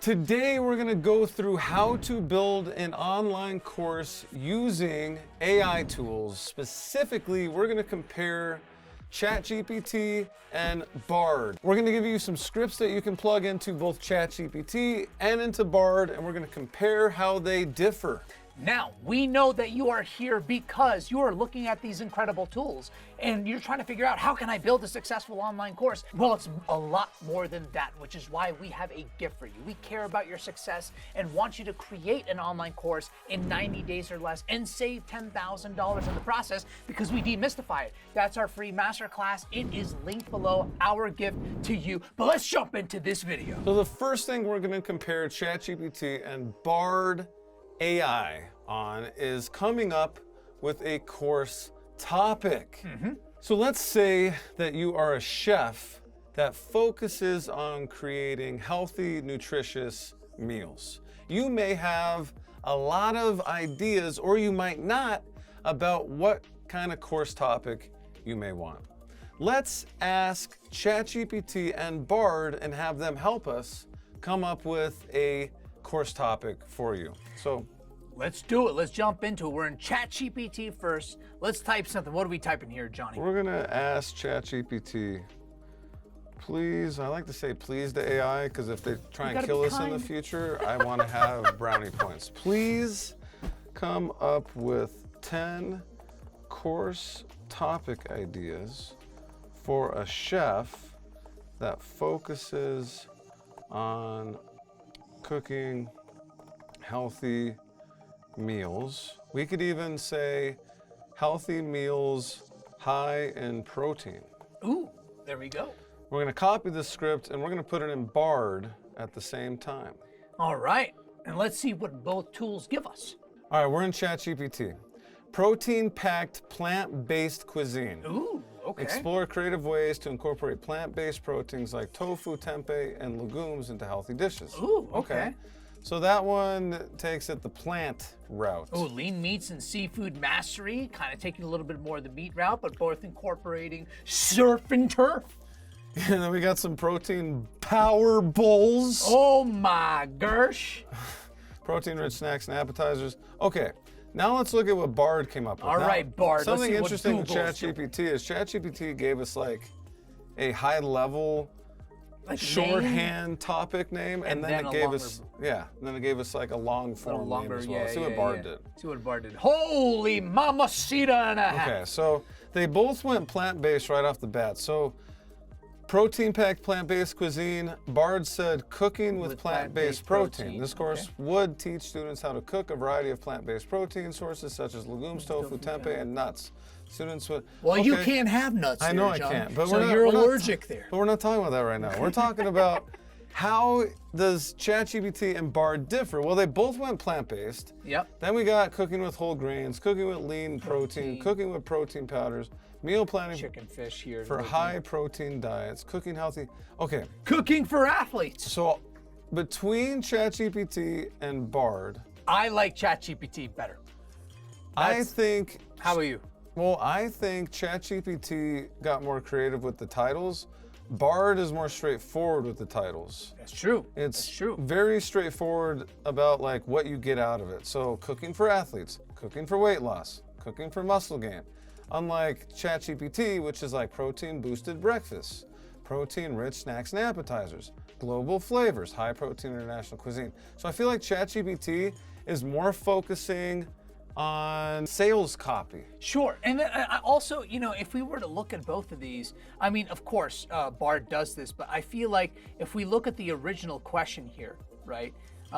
Today we're going to go through how to build an online course using AI tools. Specifically, we're going to compare ChatGPT and Bard. We're going to give you some scripts that you can plug into both ChatGPT and into Bard, and we're going to compare how they differ. Now, we know that you are here because you are looking at these incredible tools and you're trying to figure out, how can I build a successful online course? Well, it's a lot more than that, which is why we have a gift for you. We care about your success and want you to create an online course in 90 days or less and save $10,000 in the process because we demystify it. That's our free masterclass. It is linked below, our gift to you. But let's jump into this video. So the first thing we're going to compare ChatGPT and Bard AI on is coming up with a course topic. So let's say that you are a chef that focuses on creating healthy, nutritious meals. You may have a lot of ideas, or you might not, about what kind of course topic you may want. Let's ask ChatGPT and Bard and have them help us come up with a course topic for you. So let's do it. Let's jump into it. We're in ChatGPT first. Let's type something. What are we typing here, Johnny? we're gonna ask ChatGPT, please, I like to say please to AI, because if they try and kill us in the future, I want to have brownie points. Please come up with 10 course topic ideas for a chef that focuses on cooking healthy meals. We could even say healthy meals high in protein. Ooh, there we go. We're going to copy the script and we're going to put it in Bard at the same time. All right, and let's see what both tools give us. All right, we're in ChatGPT. Protein-packed plant-based cuisine. Ooh, okay. Explore creative ways to incorporate plant-based proteins like tofu, tempeh, and legumes into healthy dishes. Ooh, okay. So that one takes it the plant route. Oh, lean meats and seafood mastery, kind of taking a little bit more of the meat route, but both incorporating surf and turf. And then we got some protein power bowls. Oh my gosh. Protein-rich snacks and appetizers. Okay, now let's look at what Bard came up with. All right, Bard. Something let's see interesting with what Google's ChatGPT is ChatGPT gave us like a high-level like shorthand topic name, and then it gave longer, us then it gave us like a long form name as well. See what Bard did. See what Bard did. Holy mamacita and a half. Okay, so they both went plant-based right off the bat. So protein-packed plant-based cuisine. Bard said cooking with plant-based protein. This course would teach students how to cook a variety of plant-based protein sources such as legumes, tofu, tempeh, and nuts. Students would. Well, you can't have nuts. I know I can't, but so you're allergic there. But we're not talking about that right now. We're talking about how does ChatGPT and Bard differ? Well, they both went plant-based. Yep. Then we got cooking with whole grains, cooking with lean protein, cooking with protein powders, meal planning chicken, fish here for high protein diets, cooking healthy. Okay. Cooking for athletes. So between ChatGPT and Bard, I like ChatGPT better. I think. How about you? Well, I think ChatGPT got more creative with the titles. Bard is more straightforward with the titles. That's true. It's true. Very straightforward about like what you get out of it. So cooking for athletes, cooking for weight loss, cooking for muscle gain. Unlike ChatGPT, which is like protein boosted breakfasts, protein rich snacks and appetizers, global flavors, high protein international cuisine. So I feel like ChatGPT is more focusing on sales copy. Sure, and then also, you know, if we were to look at both of these, I mean, of course, Bard does this, but I feel like if we look at the original question here, right,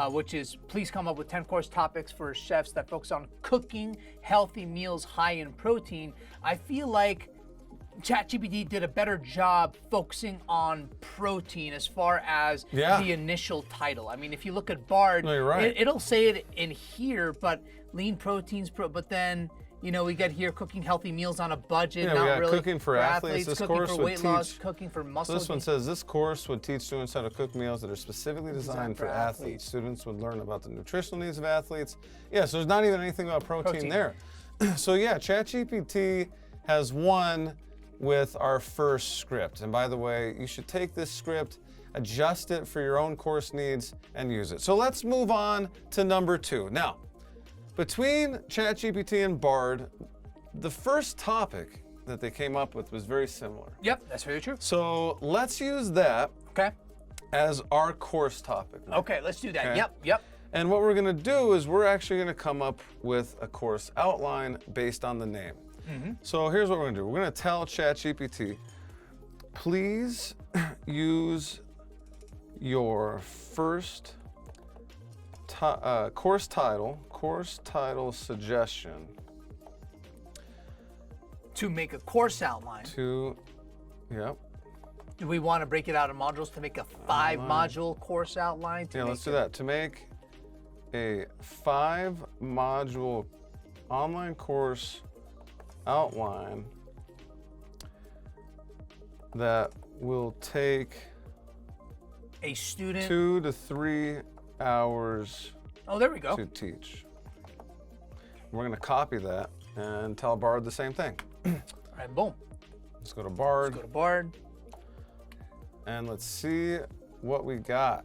which is please come up with 10 course topics for chefs that focus on cooking healthy meals high in protein, I feel like ChatGPT did a better job focusing on protein as far as the initial title. I mean, if you look at Bard, no, you're right. It'll say it in here, but lean proteins, but then, you know, we got here cooking healthy meals on a budget. Yeah, not we got really cooking for athletes. This cooking course for would weight loss, cooking for muscle. So this one says this course would teach students how to cook meals that are specifically designed for athletes. Students would learn about the nutritional needs of athletes. Yeah, so there's not even anything about protein. There. So yeah, ChatGPT has won with our first script. And by the way, you should take this script adjust it for your own course needs, and use it. So let's move on to number 2. Now, between ChatGPT and Bard, the first topic that they came up with was very similar. Yep, that's very true. So let's use that Okay. as our course topic. Okay, let's do that. Okay. Yep. And what we're gonna do is we're actually gonna come up with a course outline based on the name. So here's what we're gonna do. We're gonna tell ChatGPT, please use your first course title suggestion To make a course outline. Yep. Do we want to break it out in modules to make a 5-module course outline? Yeah, let's do that. To make a 5-module online course outline that will take A student. 2 to 3 hours Oh, there we go. to teach. We're gonna copy that and tell Bard the same thing. All right, boom. Let's go to Bard Go to Bard. and let's see what we got.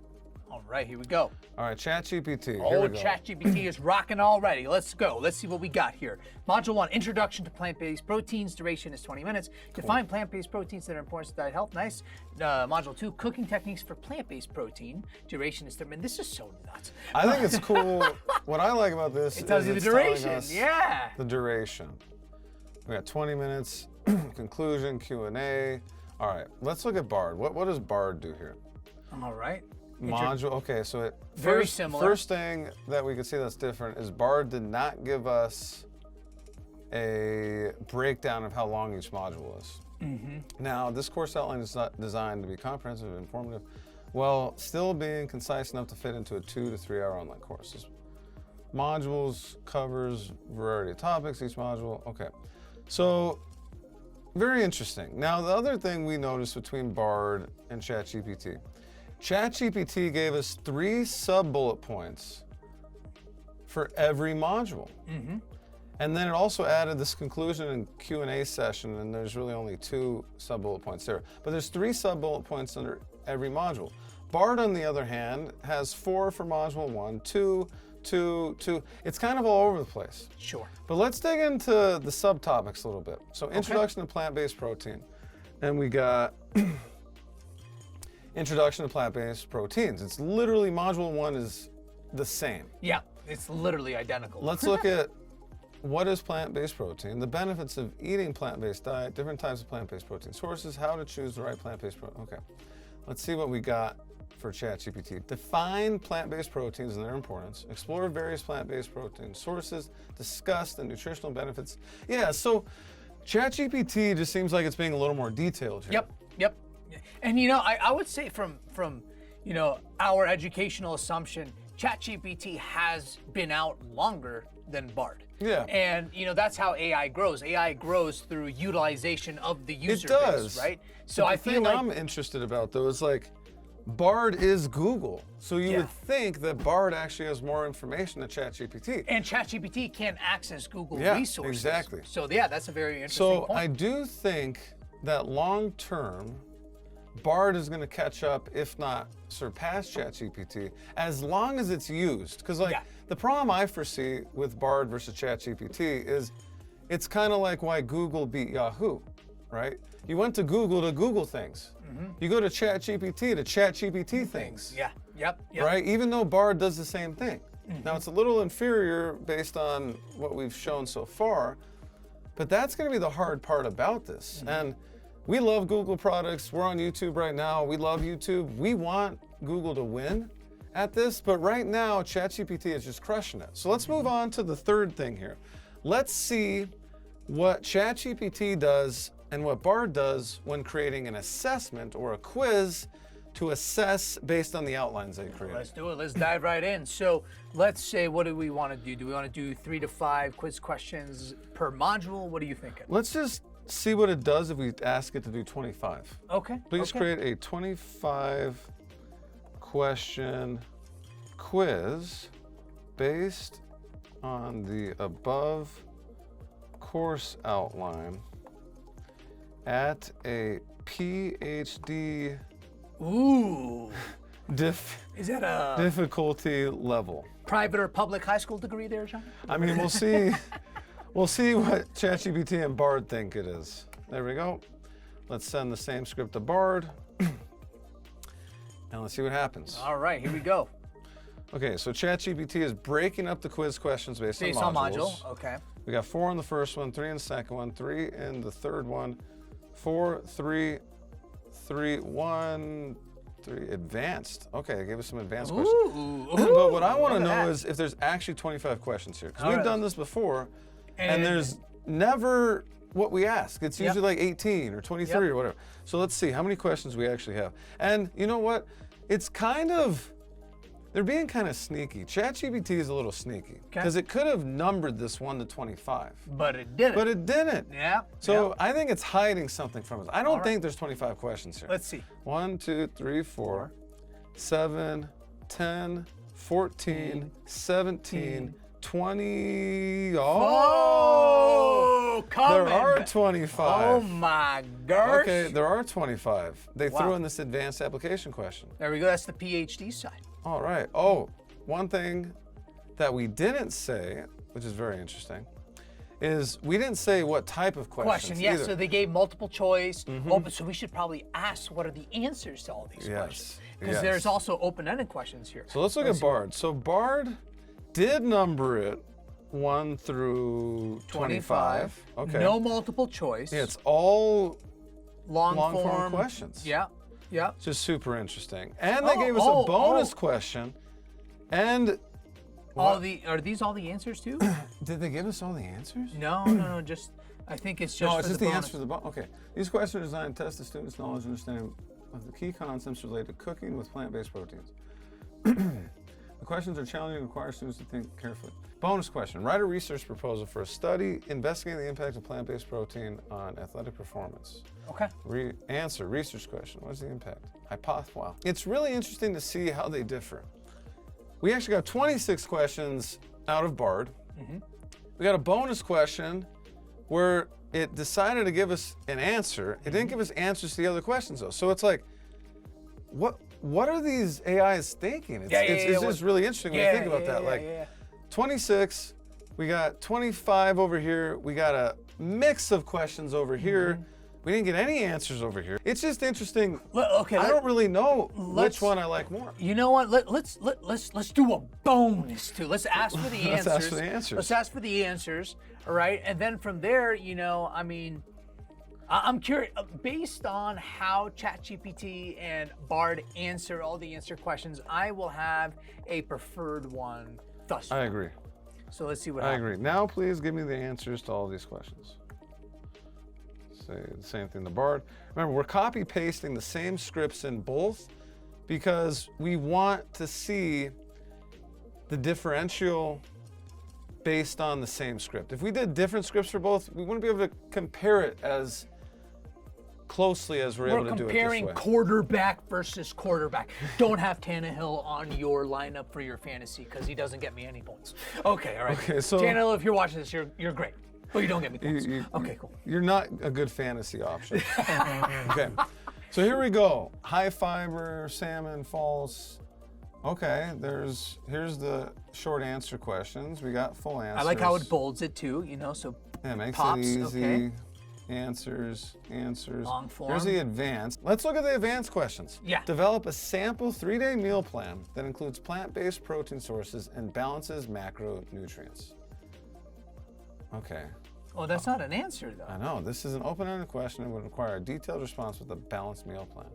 All right, here we go. All right, ChatGPT. Here Oh, we go. ChatGPT is rocking already. Let's go. Let's see what we got here. Module 1, Introduction to Plant-Based Proteins. Duration is 20 minutes. Define plant-based proteins that are important to diet health. Nice. Module 2, Cooking Techniques for Plant-Based Protein. Duration is 30 minutes. This is so nuts. I think it's cool. What I like about this It tells is you the it's telling duration. us Yeah. the duration. We got 20 minutes, conclusion, Q&A. All right, let's look at Bard. What does Bard do here? All right. Module, okay, so Very similar. First thing that we can see that's different is Bard did not give us a breakdown of how long each module is. Now, this course outline is not designed to be comprehensive and informative, while still being concise enough to fit into a 2 to 3 hour online course. This modules covers variety of topics, each module, okay. So, very interesting. Now, the other thing we noticed between Bard and ChatGPT, ChatGPT gave us 3 sub-bullet points for every module. And then it also added this conclusion and Q&A session, and there's really only 2 sub-bullet points there. But there's 3 sub-bullet points under every module. Bard, on the other hand, has 4 for module 1, 2, 2, 2. It's kind of all over the place. Sure. But let's dig into the subtopics a little bit. So introduction to plant-based protein. And we got introduction to plant-based proteins. It's literally module 1 is the same. Yeah, it's literally identical. Let's look at what is plant-based protein, the benefits of eating plant-based diet, different types of plant-based protein sources, how to choose the right plant-based protein. Okay, let's see what we got for ChatGPT. Define plant-based proteins and their importance. Explore various plant-based protein sources. Discuss the nutritional benefits. Yeah, so ChatGPT just seems like it's being a little more detailed here. Yep. And I would say from our educational assumption, ChatGPT has been out longer than Bard. Yeah. And that's how AI grows. AI grows through utilization of the user It does. base, right? So But I the feel thing like I'm interested about though is like Bard is Google. So you would think that Bard actually has more information than ChatGPT. and ChatGPT can't access Google Yeah, resources. exactly. So yeah, that's a very interesting So point. I do think that long term, Bard is going to catch up, if not surpass ChatGPT, as long as it's used. Because the problem I foresee with Bard versus ChatGPT is it's kind of like why Google beat Yahoo, right? You went to Google things. You go to ChatGPT to ChatGPT things. Yeah. Yep. Right? Even though Bard does the same thing. Now it's a little inferior based on what we've shown so far, but that's going to be the hard part about this. And we love Google products. We're on YouTube right now. We love YouTube. We want Google to win at this, but right now ChatGPT is just crushing it. So let's move on to the third thing here. Let's see what ChatGPT does and what Bard does when creating an assessment or a quiz to assess based on the outlines they create. Let's do it. Let's dive right in. So let's say, what do we want to do? Do we want to do 3 to 5 quiz questions per module? What are you thinking? Let's just see what it does if we ask it to do 25. Okay. Please create a 25 question quiz based on the above course outline at a PhD Ooh. Is that a difficulty level? private or public high school degree there, John? I mean, we'll see. We'll see what ChatGPT and Bard think it is. There we go. Let's send the same script to Bard. And let's see what happens. All right, here we go. Okay, so ChatGPT is breaking up the quiz questions based on modules. Okay. We got 4 in the first one, 3 in the second one, 3 in the third one, 4, 3, 3, 1, 3, advanced. Okay, they gave us some advanced questions. But what I want to know is if there's actually 25 questions here. Because we've done this before, and there's never what we ask. It's usually like 18 or 23 or whatever. So let's see how many questions we actually have. And you know what? It's kind of, they're being kind of sneaky. ChatGPT is a little sneaky because it could have numbered this 1 to 25. But it didn't. But it didn't. Yeah. So I think it's hiding something from us. I don't think there's 25 questions here. Let's see. 1, 2, 3, 4, 7, 10, 14, 17, 20. Oh, there are 25. Oh my gosh. Okay, there are 25. They threw in this advanced application question. There we go. That's the PhD side. All right. Oh, one thing that we didn't say, which is very interesting, is we didn't say what type of questions either. So they gave multiple choice. Oh, but so we should probably ask what are the answers to all these questions. Because there's also open-ended questions here. So let's look at Bard. So Bard did number it 1 through 25. Okay. No multiple choice. Yeah, it's all long form questions. Yeah. Yeah. Just super interesting. And they gave us a bonus question. And are these all the answers too? did they give us all the answers? No. Just I think it's just. No, it's just the answer for the bonus. Okay. These questions are designed to test the students' knowledge and understanding of the key concepts related to cooking with plant-based proteins. The questions are challenging and require students to think carefully. Bonus question. Write a research proposal for a study investigating the impact of plant-based protein on athletic performance. Okay. Answer. Research question. What is the impact? Wow. It's really interesting to see how they differ. We actually got 26 questions out of Bard. We got a bonus question where it decided to give us an answer. It didn't give us answers to the other questions though. So it's like, what are these AIs thinking? It's just really interesting when you think about that. 26, we got 25 over here. We got a mix of questions over here. We didn't get any answers over here. It's just interesting. I don't really know which one I like more. You know what? Let's do a bonus too. Let's ask for the answers. Let's ask for the answers. Let's ask for the answers. All right, and then from there, I mean, I'm curious, based on how ChatGPT and Bard answer all the answer questions, I will have a preferred one thus far. I agree. So let's see what happens. I agree. Now please give me the answers to all these questions. Say the same thing to Bard. Remember, we're copy pasting the same scripts in both because we want to see the differential based on the same script. If we did different scripts for both, we wouldn't be able to compare it as closely as we're able to do it this way. We're comparing quarterback versus quarterback. Don't have Tannehill on your lineup for your fantasy because he doesn't get me any points. Okay, all right. Okay, so Tannehill, if you're watching this, you're great. But you don't get me points. Okay, cool. You're not a good fantasy option. Okay, so here we go. High fiber, salmon, false. Okay, here's the short answer questions. We got full answers. I like how it bolds it too, so yeah, makes pops, it easy. Okay. Answers. Long form. Here's the advanced. Let's look at the advanced questions. Yeah. Develop a sample 3-day meal plan that includes plant-based protein sources and balances macronutrients. Okay. Oh, that's not an answer though. I know. This is an open-ended question and would require a detailed response with a balanced meal plan.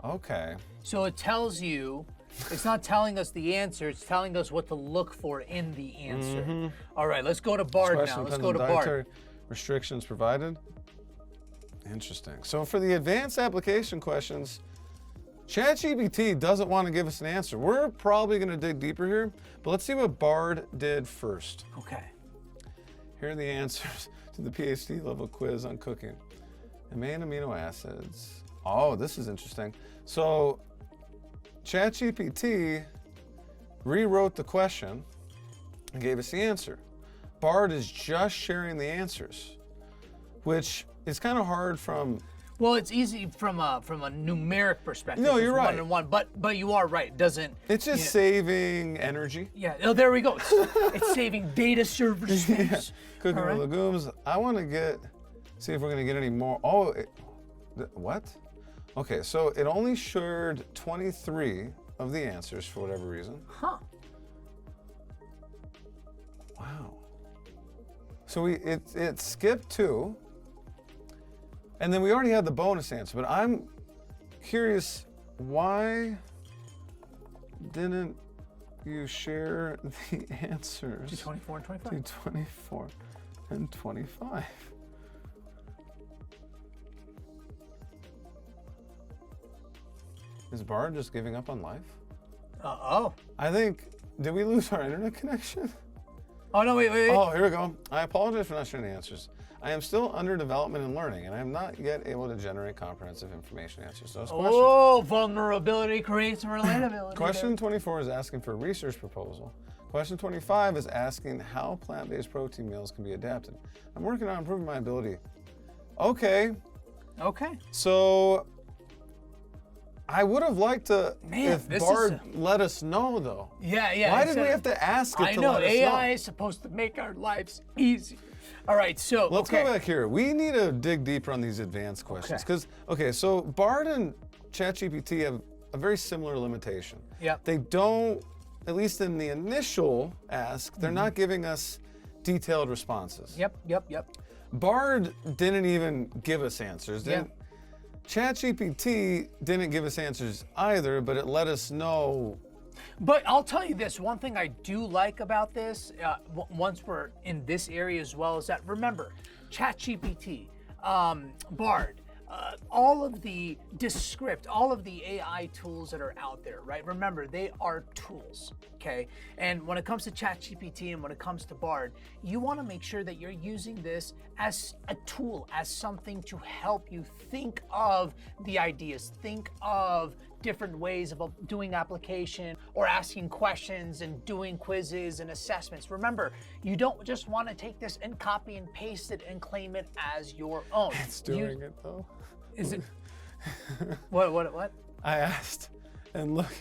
Okay. So it tells you, it's not telling us the answer, it's telling us what to look for in the answer. All right, let's go to Bard now. Let's go to Bard. Restrictions provided. Interesting. So for the advanced application questions, ChatGPT doesn't want to give us an answer. We're probably going to dig deeper here, but let's see what Bard did first. Okay. Here are the answers to the PhD level quiz on cooking. The main amino acids. Oh, this is interesting. So ChatGPT rewrote the question and gave us the answer. Bard is just sharing the answers, which is kind of hard from Well, it's easy from a numeric perspective. No, you're it's right. 1 and 1, but you are right. It doesn't. It's just saving energy. Yeah. Oh, there we go. It's saving data server space. Cooking All with right. legumes. I want to see if we're going to get any more. Oh, what? Okay, so it only shared 23 of the answers for whatever reason. Huh. Wow. So it skipped 2. And then we already had the bonus answer, but I'm curious, why didn't you share the answers To 24 and 25. to 24 and 25? Is Bard just giving up on life? Oh. I think, did we lose our internet connection? Oh, no, wait. Oh, here we go. I apologize for not sharing the answers. I am still under development and learning, and I am not yet able to generate comprehensive information answers. Those questions. Oh, vulnerability creates relatability. Question 24 is asking for a research proposal. Question 25 is asking how plant-based protein meals can be adapted. I'm working on improving my ability. Okay, Okay. so I would have liked to, Man, if this Bard is let us know, though. Yeah. Why did we have to ask it I to know, let us AI know? is supposed to make our lives easy. All right, so Let's okay. go back here. We need to dig deeper on these advanced questions. Because, so Bard and ChatGPT have a very similar limitation. Yep. They don't, at least in the initial ask, they're not giving us detailed responses. Yep. Bard didn't even give us answers. Yeah. ChatGPT didn't give us answers either, but it let us know. But I'll tell you this, one thing I do like about this, once we're in this area as well, is that remember, ChatGPT, Bard, all of the Descript, all of the AI tools that are out there, right? Remember, they are tools, okay? And when it comes to ChatGPT and when it comes to Bard, you want to make sure that you're using this as a tool, as something to help you think of the ideas, think of different ways of doing application or asking questions and doing quizzes and assessments. Remember, you don't just want to take this and copy and paste it and claim it as your own. It's doing it though. Is it? What? I asked, and look,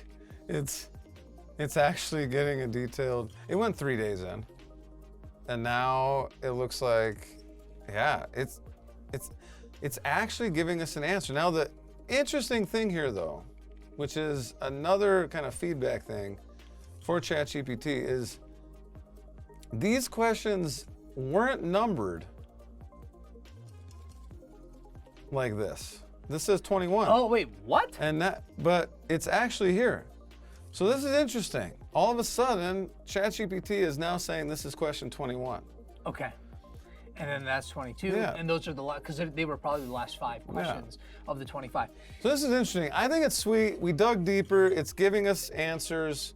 it's actually getting a detailed. It went 3 days in, and now it looks like, yeah, it's actually giving us an answer. Now the interesting thing here, though, which is another kind of feedback thing for ChatGPT, is these questions weren't numbered like this. This says 21. Oh, wait, what? But it's actually here. So this is interesting. All of a sudden, ChatGPT is now saying this is question 21. Okay. And then that's 22. Yeah. And those are the last, because they were probably the last 5 questions of the 25. So this is interesting. I think it's sweet. We dug deeper. It's giving us answers.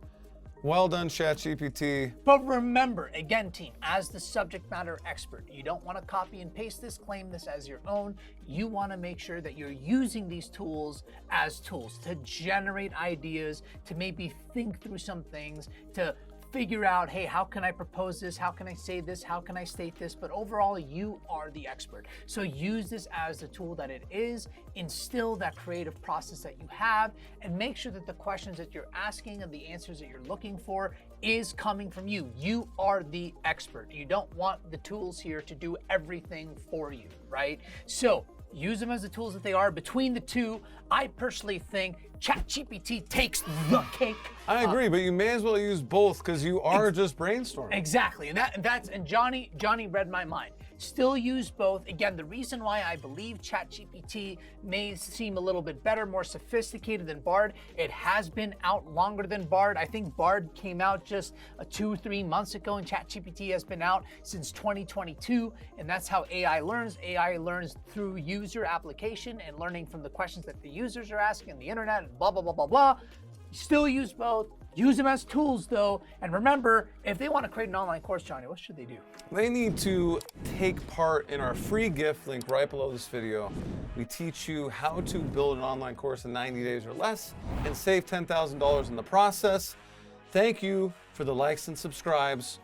Well done, ChatGPT. But remember, again, team, as the subject matter expert, you don't want to copy and paste this, claim this as your own. You want to make sure that you're using these tools as tools to generate ideas, to maybe think through some things, to figure out, hey, how can I propose this? How can I say this? How can I state this? But overall, you are the expert. So use this as the tool that it is, instill that creative process that you have, and make sure that the questions that you're asking and the answers that you're looking for is coming from you. You are the expert. You don't want the tools here to do everything for you, right? So use them as the tools that they are. Between the two, I personally think ChatGPT takes the cake. I agree, but you may as well use both because you are just brainstorming. Exactly, and Johnny read my mind. Still use both. Again, the reason why I believe ChatGPT may seem a little bit better, more sophisticated than Bard, it has been out longer than Bard. I think Bard came out just 2-3 months ago, and ChatGPT has been out since 2022, and that's how AI learns. AI learns through user application and learning from the questions that the users are asking on the internet, and blah, blah, blah, blah, blah. Still use both. Use them as tools, though. And remember, if they want to create an online course, Johnny, what should they do? They need to take part in our free gift link right below this video. We teach you how to build an online course in 90 days or less and save $10,000 in the process. Thank you for the likes and subscribes.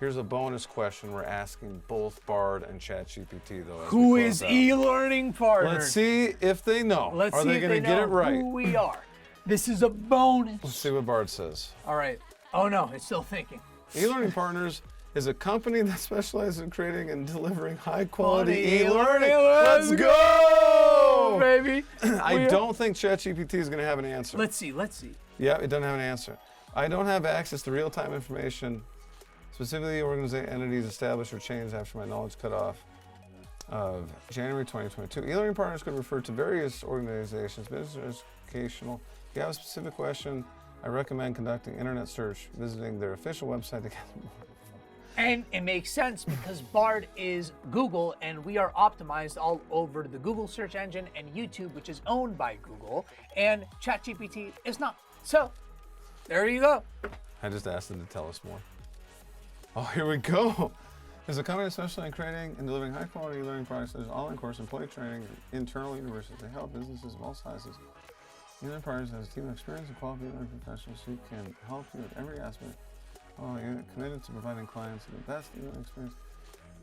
Here's a bonus question we're asking both Bard and ChatGPT, though. Who is eLearning partner? Let's see if they know. Let's are see they if going to they get know it right? who we are. This is a bonus. Let's see what Bard says. All right. Oh no, it's still thinking. eLearning Partners is a company that specializes in creating and delivering high-quality e-learning. Let's go, baby. I don't think ChatGPT is going to have an answer. Let's see. Let's see. Yeah, it doesn't have an answer. I don't have access to real-time information, specifically organization entities established or changed after my knowledge cutoff of January 2022. eLearning Partners could refer to various organizations, business, educational. If you have a specific question, I recommend conducting internet search, visiting their official website to get more. And it makes sense because Bard is Google, and we are optimized all over the Google search engine and YouTube, which is owned by Google, and ChatGPT is not. So, there you go. I just asked them to tell us more. Oh, here we go. There's a company specializing in creating and delivering high-quality learning products such as online course, employee training, and internal universities. They help businesses of all sizes. eLearning Partners has a team of experienced and qualified learning professionals who can help you with every aspect. Oh, you're committed to providing clients with the best e-learning experience.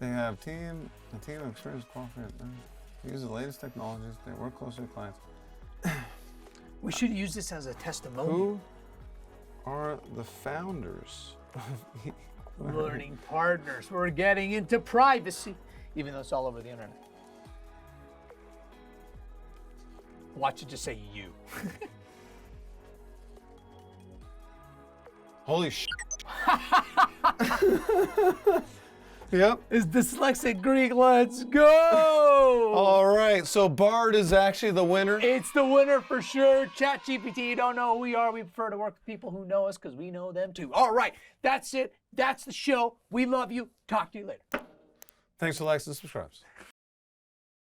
They have a team of experienced qualified. They use the latest technologies. They work closely with clients. We should use this as a testimonial. Who are the founders of Learning Partners. We're getting into privacy, even though it's all over the internet. Watch it just say you. Holy sh! Yep. It's dyslexic Greek. Let's go! All right, so Bard is actually the winner. It's the winner for sure. ChatGPT, you don't know who we are. We prefer to work with people who know us because we know them too. All right, that's it. That's the show. We love you. Talk to you later. Thanks for likes and subscribes.